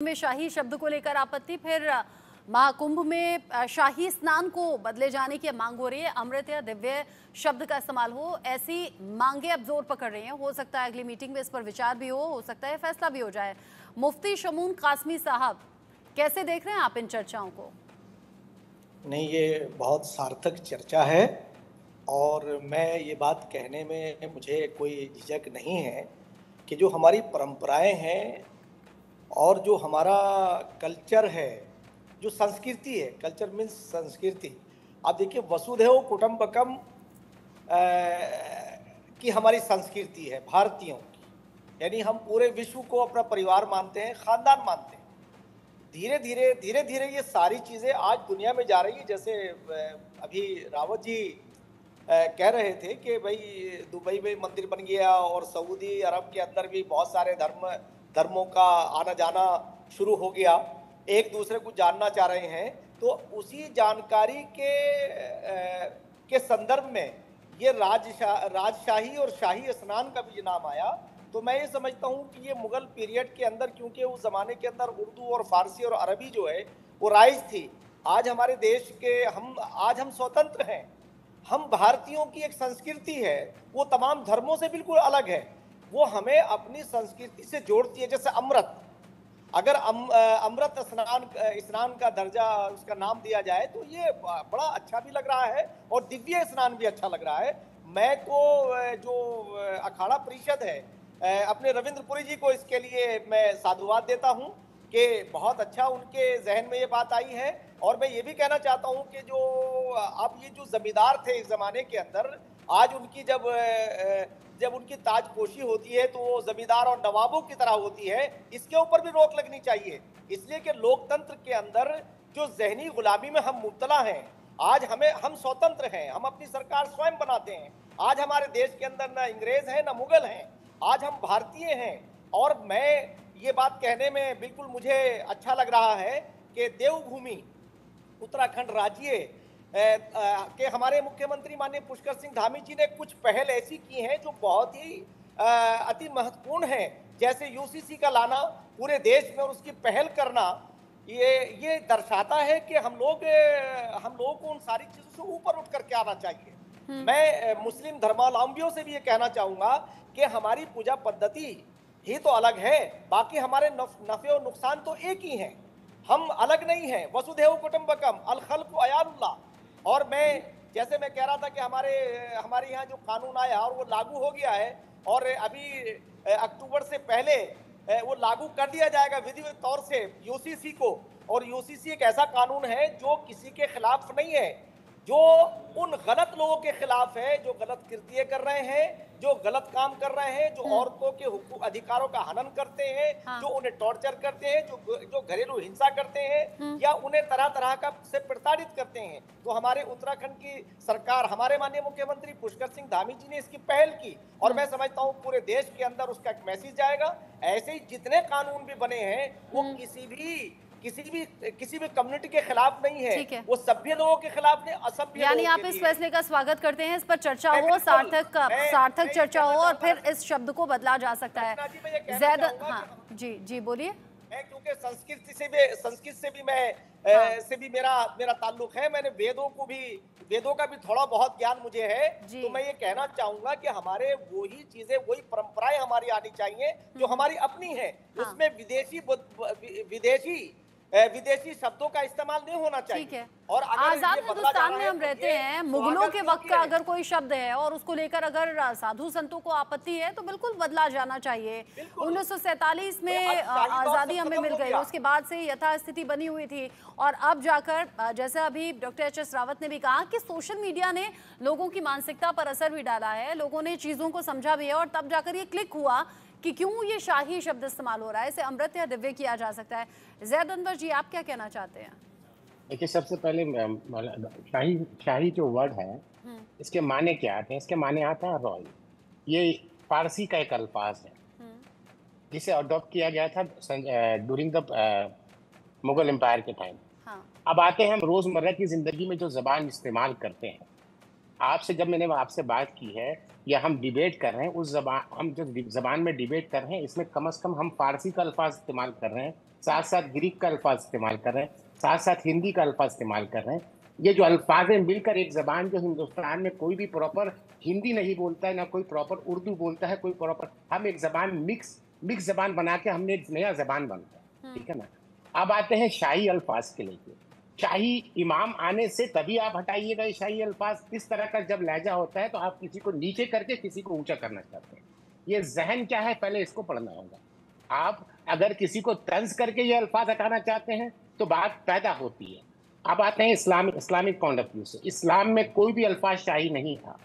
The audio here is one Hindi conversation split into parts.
में शाही शब्द को लेकर आपत्ति, फिर महाकुंभ में शाही स्नान को बदले जाने की मांग हो रही है। अमृत या दिव्य शब्द का इस्तेमाल हो, ऐसी मांगे अब जोर पकड़ रही हैं। हो सकता है अगली मीटिंग में इस पर विचार भी हो सकता है फैसला भी हो जाए। मुफ्ती शमून कासमी साहब, कैसे देख रहे हैं आप इन चर्चाओं को? नहीं, ये बहुत सार्थक चर्चा है और मैं ये बात कहने में मुझे कोई झिझक नहीं है कि जो हमारी परंपराएं हैं और जो हमारा कल्चर है, जो संस्कृति है, कल्चर मीन्स संस्कृति। आप देखिए, वसुधैव कुटुंबकम की हमारी संस्कृति है भारतीयों की, यानी हम पूरे विश्व को अपना परिवार मानते हैं, खानदान मानते हैं। धीरे धीरे ये सारी चीज़ें आज दुनिया में जा रही है। जैसे अभी रावत जी कह रहे थे कि भाई दुबई में मंदिर बन गया और सऊदी अरब के अंदर भी बहुत सारे धर्मों का आना जाना शुरू हो गया, एक दूसरे को जानना चाह रहे हैं। तो उसी जानकारी के संदर्भ में ये राजशाही और शाही स्नान का भी नाम आया। तो मैं ये समझता हूँ कि ये मुगल पीरियड के अंदर, क्योंकि उस ज़माने के अंदर उर्दू और फारसी और अरबी जो है वो राइज थी। आज हमारे देश के आज हम स्वतंत्र हैं। हम भारतीयों की एक संस्कृति है, वो तमाम धर्मों से बिल्कुल अलग है। वो हमें अपनी संस्कृति से जोड़ती है। जैसे अमृत, अगर अमृत स्नान का दर्जा उसका नाम दिया जाए तो ये बड़ा अच्छा भी लग रहा है और दिव्य स्नान भी अच्छा लग रहा है। मैं तो जो अखाड़ा परिषद है, अपने रविंद्रपुरी जी को इसके लिए मैं साधुवाद देता हूँ कि बहुत अच्छा उनके जहन में ये बात आई है। और मैं ये भी कहना चाहता हूँ कि जो अब ये जो जमींदार थे इस जमाने के अंदर, आज उनकी जब उनकी ताजपोशी होती है तो वो जमींदार और नवाबों की तरह होती है। इसके ऊपर भी रोक लगनी चाहिए, इसलिए कि लोकतंत्र के अंदर जो जहनी गुलामी में हम मुब्तला हैं, आज हम स्वतंत्र हैं, हम अपनी सरकार स्वयं बनाते हैं। आज हमारे देश के अंदर ना अंग्रेज हैं ना मुगल हैं, आज हम भारतीय हैं। और मैं ये बात कहने में बिल्कुल मुझे अच्छा लग रहा है कि देवभूमि उत्तराखंड राज्य के हमारे मुख्यमंत्री माननीय पुष्कर सिंह धामी जी ने कुछ पहल ऐसी की हैं जो बहुत ही अति महत्वपूर्ण है। जैसे यूसीसी का लाना पूरे देश में और उसकी पहल करना, ये दर्शाता है कि हम लोगों को उन सारी चीज़ों से ऊपर उठ करके आना चाहिए। मैं मुस्लिम धर्मावलंबियों से भी ये कहना चाहूँगा कि हमारी पूजा पद्धति ही तो अलग है, बाकी हमारे नफ़े और नुकसान तो एक ही हैं। हम अलग नहीं हैं। वसुधैव कुटुंबकम अल खल्क़ु अयालुल्लाह। और जैसे मैं कह रहा था कि हमारे यहाँ जो कानून आया और वो लागू हो गया है और अभी अक्टूबर से पहले वो लागू कर दिया जाएगा विधिवत तौर से यूसीसी को। और यूसीसी एक ऐसा कानून है जो किसी के खिलाफ नहीं है, जो उन गलत लोगों के खिलाफ है जो गलत कृत्य कर रहे हैं, जो गलत काम कर रहे हैं, जो औरतों के अधिकारों का हनन करते हैं, हाँ। जो उन्हें टॉर्चर करते हैं, जो घरेलू हिंसा करते हैं या उन्हें तरह तरह का से प्रताड़ित करते हैं। तो हमारे उत्तराखंड की सरकार, हमारे माननीय मुख्यमंत्री पुष्कर सिंह धामी जी ने इसकी पहल की और मैं समझता हूँ पूरे देश के अंदर उसका एक मैसेज जाएगा। ऐसे ही जितने कानून भी बने हैं वो किसी भी कम्युनिटी के खिलाफ नहीं है, वो सभ्य लोगों के खिलाफ नहीं, असभ्य। यानी आप इस फैसले का स्वागत करते हैं, इस पर चर्चा हो, सार्थक चर्चा हो और फिर इस शब्द को बदला जा सकता है। हाँ जी बोलिए। मैं क्योंकि संस्कृत से भी मेरा ताल्लुक है, मैंने वेदों का भी थोड़ा बहुत ज्ञान मुझे है। तो मैं ये कहना चाहूंगा कि हमारे वही चीजें, वही परंपराएं हमारी आनी चाहिए जो हमारी अपनी है। उसमें विदेशी शब्दों का इस्तेमाल नहीं होना चाहिए। ठीक है। और आजाद हिंदुस्तान में हम रहते हैं, मुगलों के वक्त का अगर कोई शब्द है और उसको लेकर अगर साधु संतों को आपत्ति है तो बिल्कुल बदला जाना चाहिए। 1947 में आज़ादी हमें मिल गई, उसके बाद से यथास्थिति बनी हुई थी और अब जाकर जैसे अभी डॉक्टर एच.एस. रावत ने भी कहा कि सोशल मीडिया ने लोगों की मानसिकता पर असर भी डाला है, लोगों ने चीज़ों को समझा भी है और तब जाकर ये क्लिक हुआ कि क्यों ये शाही शब्द इस्तेमाल हो रहा है, इसे अमृत या दिव्य किया जा सकता है। जैद अनवर जी, आप क्या कहना चाहते हैं? देखिए, सबसे पहले शाही जो वर्ड है, इसके माने क्या आते हैं? इसके माने आता है रॉयल। ये फारसी का एक अल्फाज है जिसे अडॉप्ट किया गया था ड्यूरिंग द मुगल एम्पायर के टाइम। अब आते हैं हम रोजमर्रा की जिंदगी में जो जबान इस्तेमाल करते हैं। मैंने आपसे बात की है या हम डिबेट कर रहे हैं, हम जो जबान में डिबेट कर रहे हैं इसमें कम से कम हम फारसी का अल्फाज इस्तेमाल कर रहे हैं साथ साथ ग्रीक का अल्फाज इस्तेमाल कर रहे हैं, साथ साथ हिंदी का अल्फाज इस्तेमाल कर रहे हैं। ये जो अल्फाज हैं मिलकर एक जबान, जो हिंदुस्तान में कोई भी प्रॉपर हिंदी नहीं बोलता है, ना कोई प्रॉपर उर्दू बोलता है, कोई प्रॉपर, हम एक जबान मिक्स जबान बना के हमने एक नया जबान बनता है, ठीक है ना। अब आते हैं शाही अल्फाज के लेके। शाही इमाम आने से तभी आप हटाइएगा ये शाही अल्फाज। इस तरह का जब लहजा होता है तो आप किसी को नीचे करके किसी को ऊंचा करना चाहते हैं। ये जहन क्या है, पहले इसको पढ़ना होगा। आप अगर किसी को तंज करके ये अल्फाज हटाना चाहते हैं तो बात पैदा होती है। अब आते हैं इस्लामिक पॉइंट ऑफ व्यू से। इस्लाम में कोई भी अल्फाज शाही नहीं था।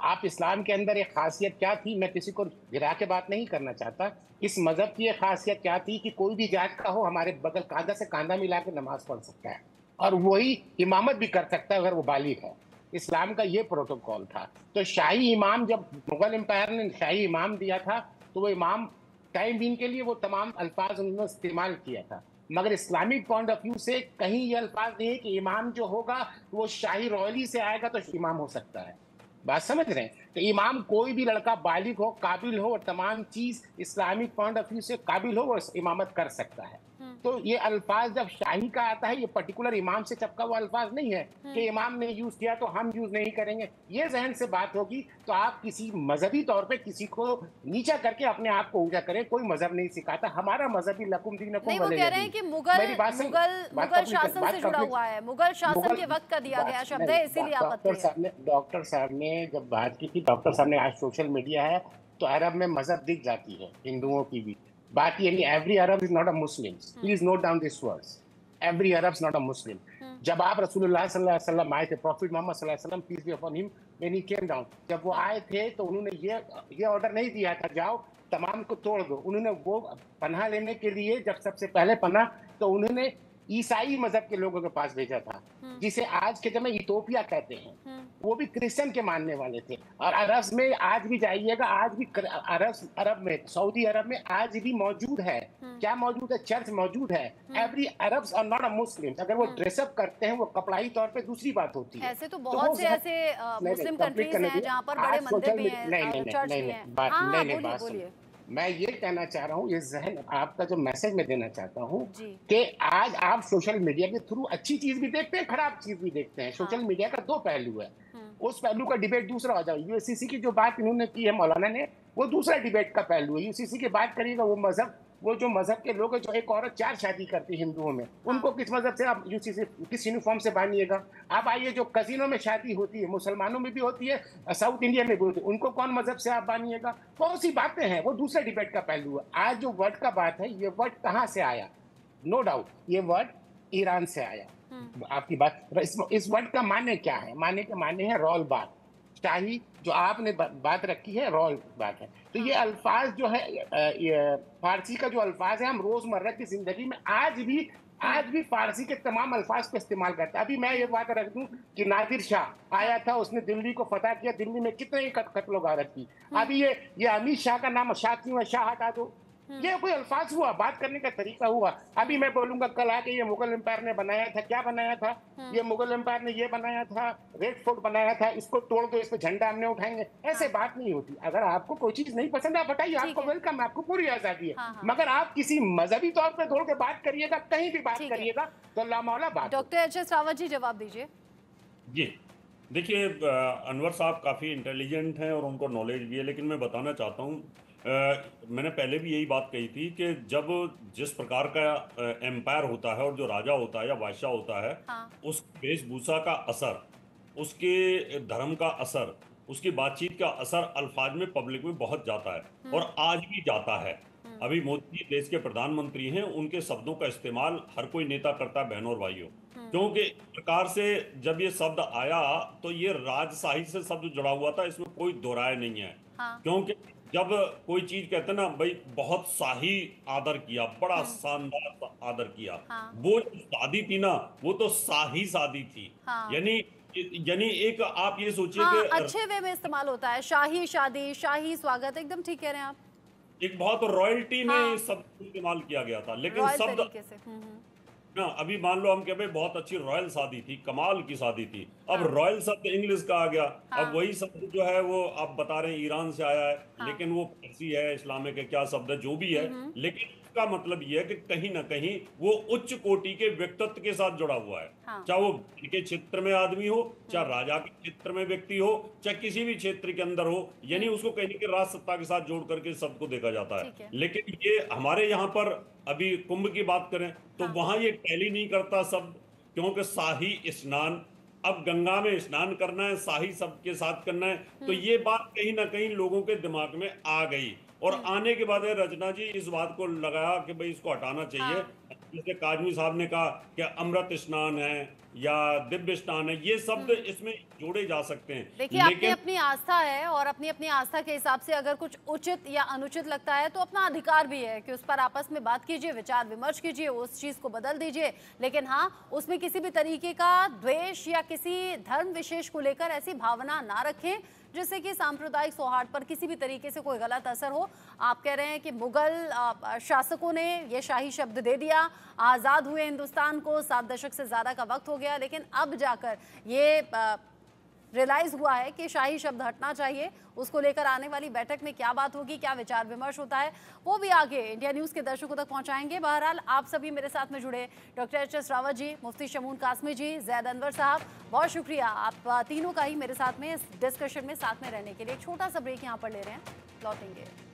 आप इस्लाम के अंदर एक खासियत क्या थी, मैं किसी को गिरा के बात नहीं करना चाहता, इस मजहब की एक खासियत क्या थी कि कोई भी जात का हो हमारे बगल कांधा से कांधा मिला के नमाज पढ़ सकता है और वही इमामत भी कर सकता है अगर वो बालिग है। इस्लाम का ये प्रोटोकॉल था। तो शाही इमाम, जब मुगल एम्पायर ने शाही इमाम दिया था तो वो इमाम टाइम बीन के लिए वो तमाम अल्फाज उन्होंने इस्तेमाल किया था। मगर इस्लामिक पॉइंट ऑफ व्यू से कहीं ये अल्फाज नहीं है कि इमाम जो होगा वो शाही रॉयली से आएगा तो इमाम हो सकता है। बात समझ रहे हैं? तो इमाम कोई भी लड़का बालिग हो, काबिल हो और तमाम चीज इस्लामिक पॉइंट ऑफ व्यू से काबिल हो वो इमामत कर सकता है। तो ये अल्फाज जब शाही का आता है, ये पर्टिकुलर इमाम से चपका हुआ अल्फाज नहीं है कि इमाम ने यूज किया तो हम यूज नहीं करेंगे। ये जहन से बात होगी तो आप किसी मजहबी तौर पे किसी को नीचा करके अपने आप को ऊंचा करें। कोई मजहब नहीं सिखाता, हमारा मजहब ही लकुम दीनकुम नहीं, वो कह रहे हैं कि मुगल शासन से जुड़ा हुआ है, मुगल शासन के वक्त का दिया गया शब्द है, इसीलिए आपत्ति है। डॉक्टर साहब ने जब बात की थी, डॉक्टर साहब ने, आज सोशल मीडिया है तो अरब में मजहब दिख जाती है, हिंदुओं की भी बात। ये नहीं, every Arab is not a Muslim, please note down this words, every Arab is not a Muslim. जब आप रसूलुल्लाह सल्लल्लाहु अलैहि वसल्लम आए थे, प्रॉफिट मोहम्मद सल्लल्लाहु अलैहि वसल्लम, peace be upon him, when he came down, जब वो आए थे तो उन्होंने ये ऑर्डर नहीं दिया था जाओ तमाम को तोड़ दो। उन्होंने वो पनाह लेने के लिए जब सबसे पहले पनाह तो उन्होंने ईसाई मजहब के लोगों के पास भेजा था, जिसे आज के समय इथोपिया कहते हैं। वो भी क्रिश्चियन के मानने वाले थे। और अरब में आज भी जाइएगा, आज भी अरब में, सऊदी अरब में आज भी मौजूद है। क्या मौजूद है? चर्च मौजूद है। Every Arabs are not a Muslim. अगर वो ड्रेसअप करते हैं वो कपड़ाई तौर पे दूसरी बात होती है। ऐसे तो बहुत से ऐसे मुस्लिम कंट्रीज हैं जहां पर बड़े मंदिर भी हैं, चर्च भी हैं। हाँ, बोलिए। मैं ये कहना चाह रहा हूँ, ये जहन आपका जो मैसेज मैं देना चाहता हूँ कि आज आप सोशल मीडिया के थ्रू अच्छी चीज भी देखते हैं, खराब चीज भी देखते हैं। सोशल मीडिया का दो पहलू है, उस पहलू का डिबेट दूसरा हो जाए। यूसीसी की जो बात इन्होंने की है मौलाना ने, वो दूसरा डिबेट का पहलू है। यूसीसी की बात करिएगा, वो जो मजहब के लोग हैं, जो एक औरत 4 शादी करती है हिंदुओं में, उनको किस मजहब से आप यूसीसी किस यूनिफॉर्म से बांधिएगा? आप आइए, जो कजिनो में शादी होती है, मुसलमानों में भी होती है, साउथ इंडिया में भी होती है, उनको कौन मजहब से आप बांधिएगा? बहुत सी बातें हैं, वो दूसरा डिबेट का पहलू है। आज जो वर्ड का बात है, ये वर्ड कहाँ से आया? नो डाउट ये वर्ड ईरान से आया। आपकी बात, इस वर्ड का माने क्या है? माने के माने है रॉल बात, शाही, जो आपने बात रखी है रॉल बात है। तो ये अल्फाज जो है, ये फारसी का जो अल्फाज है, हम रोजमर्रा की जिंदगी में आज भी फारसी के तमाम अल्फाज को इस्तेमाल करते हैं। अभी मैं ये बात रख दूं कि नादिर शाह आया था, उसने दिल्ली को फतह किया, दिल्ली में कितने कत्ल गारत की। अभी ये अमित शाह का नाम शाह क्यों है? शाह हटा दो। ये कोई अल्फाज हुआ, बात करने का तरीका हुआ। अभी मैं बोलूंगा कल आके ये मुगल एम्पायर ने बनाया था, क्या बनाया था? ये मुगल एम्पायर ने ये बनाया था, रेड फोर्ट बनाया था, इसको तोड़ दो, इस पे झंडा हमने उठाएंगे। ऐसे बात नहीं होती। अगर आपको कोई चीज नहीं पसंद, आप हटाइए, आपको वेलकम है, आपको पूरी आजादी है। मगर आप किसी मजहबी तौर पर तोड़ के बात करिएगा, कहीं भी बात करिएगा तो अल्लाह मौला बात। डॉक्टर HS रावत जी जवाब दीजिए। जी देखिए, अनवर साहब काफ़ी इंटेलिजेंट हैं और उनको नॉलेज भी है, लेकिन मैं बताना चाहता हूँ, मैंने पहले भी यही बात कही थी कि जब जिस प्रकार का एम्पायर होता है और जो राजा होता है या बादशाह होता है, उस वेशभूषा का असर, उसके धर्म का असर, उसकी बातचीत का असर अल्फाज में, पब्लिक में बहुत जाता है और आज भी जाता है। अभी मोदी जी देश के प्रधानमंत्री हैं, उनके शब्दों का इस्तेमाल हर कोई नेता करता है, बहनों और भाइयों। क्योंकि इस प्रकार से जब ये शब्द आया तो ये राजशाही से शब्द जुड़ा हुआ था, इसमें कोई दोहराए नहीं है। क्योंकि जब कोई चीज कहते हैं ना भाई, बहुत शाही आदर किया, बड़ा शानदार आदर किया, वो जो शादी थी ना, वो तो शाही शादी थी। यानी एक आप ये सोचिए कि अच्छे वे में इस्तेमाल होता है, शाही शादी, शाही स्वागत, एकदम ठीक कह रहे हैं आप। एक बहुत रॉयल्टी में शब्द इस्तेमाल किया गया था, लेकिन शब्द ना, अभी मान लो हम कह भाई बहुत अच्छी रॉयल शादी थी, कमाल की शादी थी, अब रॉयल शब्द इंग्लिश का आ गया। अब वही शब्द जो है वो आप बता रहे हैं ईरान से आया है, लेकिन वो फारसी है, इस्लामिक है, क्या शब्द है जो भी है, लेकिन का मतलब यह है कि कहीं ना कहीं वो उच्च कोटि के व्यक्तित्व के साथ जुड़ा हुआ है। हाँ। चाहे वो के क्षेत्र में आदमी हो, चाहे राजा के क्षेत्र में व्यक्ति हो, चाहे किसी भी क्षेत्र के अंदर हो, यानी उसको कहीं ना कहीं राज सत्ता के साथ जोड़ करके शब्द को देखा जाता है। लेकिन ये हमारे यहाँ पर अभी कुंभ की बात करें तो वहां ये टैली नहीं करता शब्द, क्योंकि शाही स्नान, अब गंगा में स्नान करना है, शाही शब्द के साथ करना है, तो ये बात कहीं ना कहीं लोगों के दिमाग में आ गई। और आने के बाद रचना जी इस बात को लगाया कि भाई इसको हटाना चाहिए। जैसे काजमी साहब ने कहा कि अमृत स्नान है या दिव्य स्नान है, ये शब्द इसमें जोड़े जा सकते हैं। देखिए, अपनी अपनी आस्था है और अपनी अपनी आस्था के हिसाब से अगर कुछ उचित या अनुचित लगता है तो अपना अधिकार भी है कि उस पर आपस में बात कीजिए, विचार विमर्श कीजिए, उस चीज को बदल दीजिए। लेकिन हाँ, उसमें किसी भी तरीके का द्वेष या किसी धर्म विशेष को लेकर ऐसी भावना ना रखें जिससे कि सांप्रदायिक सौहार्द पर किसी भी तरीके से कोई गलत असर हो। आप कह रहे हैं कि मुगल शासकों ने ये शाही शब्द दे दिया, आज़ाद हुए हिंदुस्तान को 7 दशक से ज़्यादा का वक्त हो गया, लेकिन अब जाकर ये रियलाइज हुआ है कि शाही शब्द हटना चाहिए। उसको लेकर आने वाली बैठक में क्या बात होगी, क्या विचार विमर्श होता है, वो भी आगे इंडिया न्यूज़ के दर्शकों तक पहुंचाएंगे। बहरहाल आप सभी मेरे साथ में जुड़े डॉक्टर एच.एस. रावत जी, मुफ्ती शमून कासमी जी, जैद अनवर साहब, बहुत शुक्रिया आप तीनों का ही मेरे साथ में इस डिस्कशन में साथ में रहने के लिए। एक छोटा सा ब्रेक यहाँ पर ले रहे हैं, लौटेंगे।